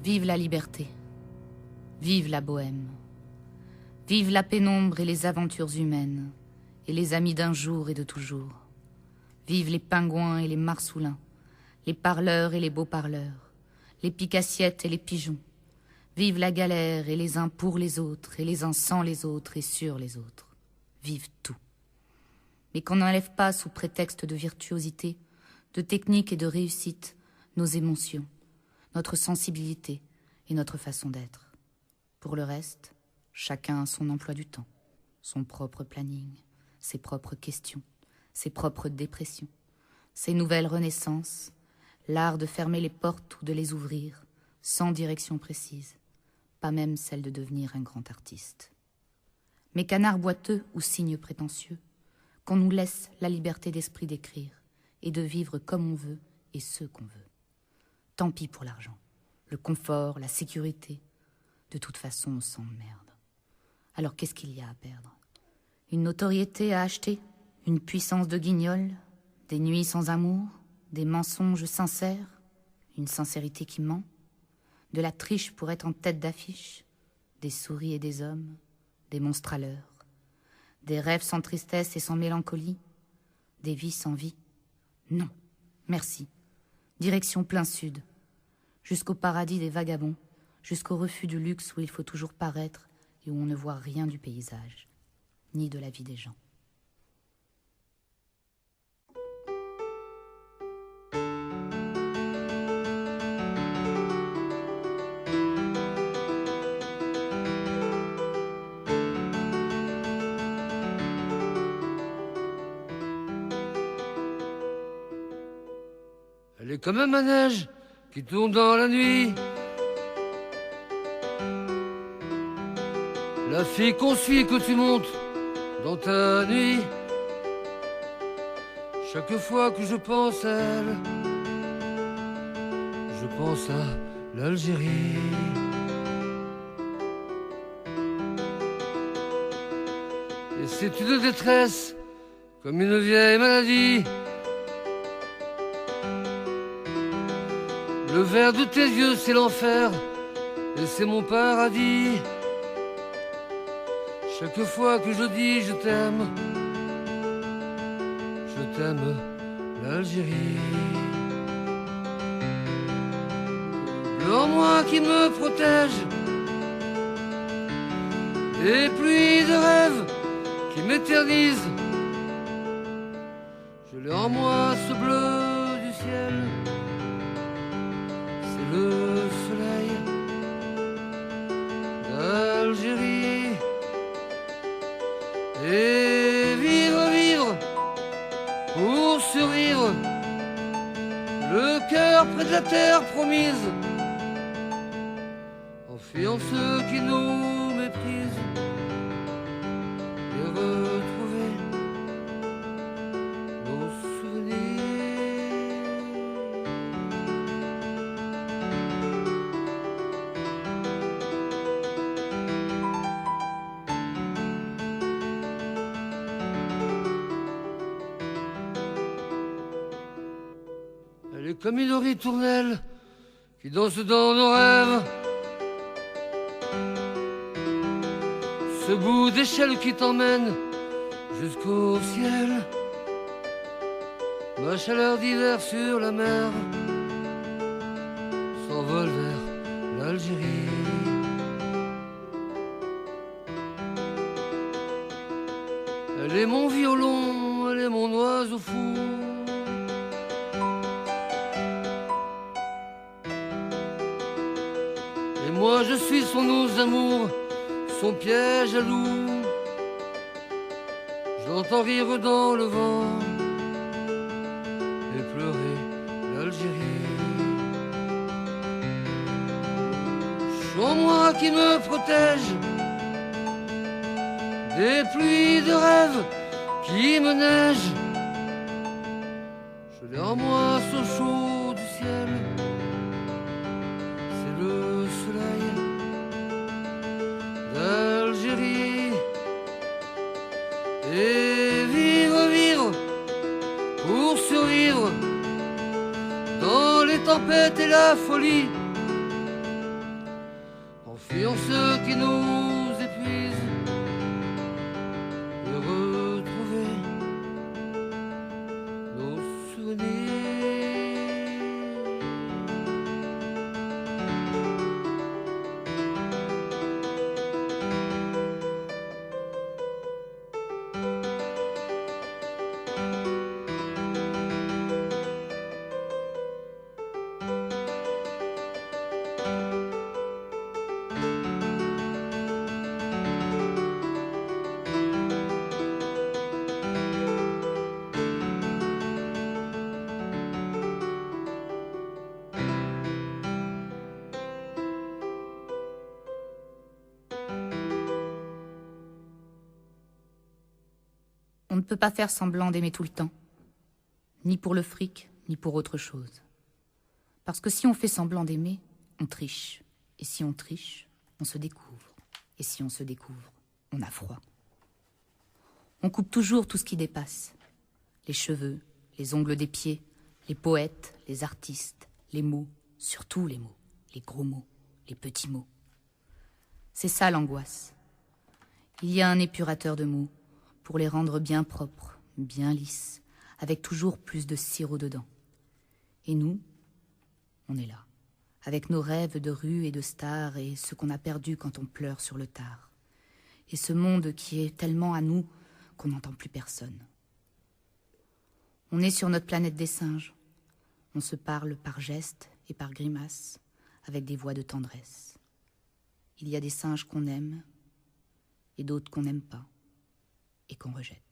Vive la liberté, vive la bohème, vive la pénombre et les aventures humaines, et les amis d'un jour et de toujours. Vive les pingouins et les marsoulins, les parleurs et les beaux parleurs, les pique-assiettes et les pigeons. Vive la galère et les uns pour les autres, et les uns sans les autres et sur les autres. Vive tout. Mais qu'on n'enlève pas sous prétexte de virtuosité, de technique et de réussite, nos émotions, notre sensibilité et notre façon d'être. Pour le reste, chacun a son emploi du temps, son propre planning, ses propres questions, ses propres dépressions, ses nouvelles renaissances, l'art de fermer les portes ou de les ouvrir, sans direction précise, pas même celle de devenir un grand artiste. Mais canard boiteux ou cygne prétentieux, qu'on nous laisse la liberté d'esprit d'écrire et de vivre comme on veut et ce qu'on veut. Tant pis pour l'argent, le confort, la sécurité. De toute façon, on s'emmerde. Alors qu'est-ce qu'il y a à perdre? Une notoriété à acheter? Une puissance de guignol? Des nuits sans amour? Des mensonges sincères? Une sincérité qui ment? De la triche pour être en tête d'affiche? Des souris et des hommes? Des monstres à l'heure? Des rêves sans tristesse et sans mélancolie? Des vies sans vie? Non, merci. Direction plein sud, jusqu'au paradis des vagabonds, jusqu'au refus du luxe où il faut toujours paraître et où on ne voit rien du paysage, ni de la vie des gens. Elle est comme un manège qui tourne dans la nuit. La fille qu'on suit que tu montes dans ta nuit. Chaque fois que je pense à elle, je pense à l'Algérie. Et c'est une détresse comme une vieille maladie. Le vert de tes yeux, c'est l'enfer, et c'est mon paradis. Chaque fois que je dis je t'aime l'Algérie. Bleu en moi qui me protège des pluies de rêves qui m'éternisent. Je l'ai en moi ce bleu du ciel. Le soleil d'Algérie. Et vivre, vivre, pour survivre, le cœur près de la terre promise, en fuyant ceux qui nous méprisent, et retrouver nos souvenirs. Elle est comme une ritournelle qui danse dans nos rêves. Ce bout d'échelle qui t'emmène jusqu'au ciel. Ma chaleur d'hiver sur la mer s'envole vers l'Algérie. Elle est mon violon, elle est mon oiseau fou. Et moi je suis son os amour, son piège à loup. J'entends rire dans le vent et pleurer l'Algérie. Chant moi qui me protège des pluies de rêve qui me neigent. Je l'ai en moi ce chaud du ciel. C'est le soleil d'Algérie. Et vivre, vivre, pour survivre dans les tempêtes et la folie. fuyons ceux qui nous épuisent et retrouver nos souvenirs. On ne peut pas faire semblant d'aimer tout le temps, ni pour le fric, ni pour autre chose. Parce que si on fait semblant d'aimer, on triche. Et si on triche, on se découvre. Et si on se découvre, on a froid. On coupe toujours tout ce qui dépasse. Les cheveux, les ongles des pieds, les poètes, les artistes, les mots, surtout les mots, les gros mots, les petits mots. C'est ça l'angoisse. Il y a un épurateur de mots pour les rendre bien propres, bien lisses, avec toujours plus de sirop dedans. Et nous, on est là, avec nos rêves de rues et de stars et ce qu'on a perdu quand on pleure sur le tard. Et ce monde qui est tellement à nous qu'on n'entend plus personne. On est sur notre planète des singes. On se parle par gestes et par grimaces, avec des voix de tendresse. Il y a des singes qu'on aime et d'autres qu'on n'aime pas et qu'on rejette.